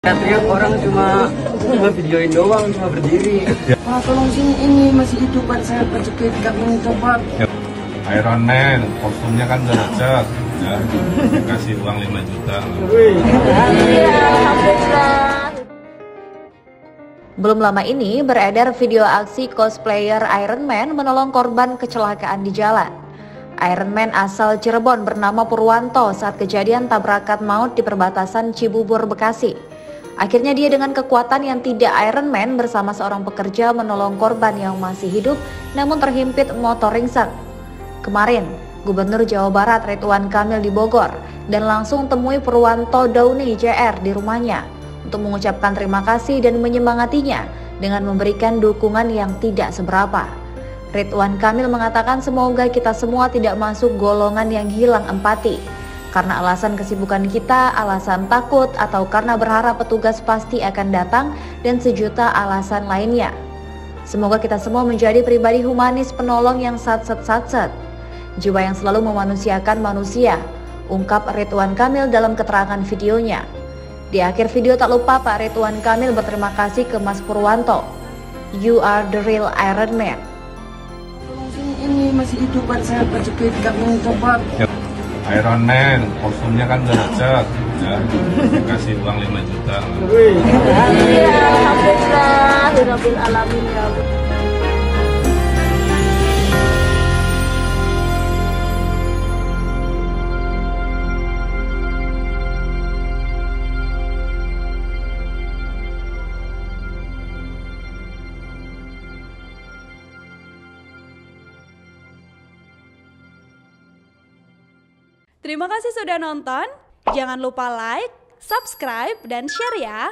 Teriak orang cuma videoin doang, cuma berdiri. Wah, tolong sini, ini masih hidup saya kejepit, gak mau coba. Iron Man, kostumnya kan udah lecek, ya, kasih uang 5 juta. Belum lama ini beredar video aksi cosplayer Iron Man menolong korban kecelakaan di jalan. Iron Man asal Cirebon bernama Purwanto saat kejadian tabrakan maut di perbatasan Cibubur, Bekasi. Akhirnya dia dengan kekuatan yang tidak Iron Man bersama seorang pekerja menolong korban yang masih hidup namun terhimpit motor ringsek. Kemarin, Gubernur Jawa Barat Ridwan Kamil di Bogor dan langsung temui Purwanto Dauni JR di rumahnya untuk mengucapkan terima kasih dan menyemangatinya dengan memberikan dukungan yang tidak seberapa. Ridwan Kamil mengatakan semoga kita semua tidak masuk golongan yang hilang empati. Karena alasan kesibukan kita, alasan takut, atau karena berharap petugas pasti akan datang, dan sejuta alasan lainnya. Semoga kita semua menjadi pribadi humanis penolong yang satset-satset. Jiwa yang selalu memanusiakan manusia, ungkap Ridwan Kamil dalam keterangan videonya. Di akhir video tak lupa Pak Ridwan Kamil berterima kasih ke Mas Purwanto. You are the real Iron Man. Tolong sini, ini masih hidup saya kejepit, gak mau coba. Iron Man, kostumnya kan udah lecek, ya, kasih uang 5 juta. Alamin ya. Terima kasih sudah nonton. Jangan lupa like, subscribe, dan share ya.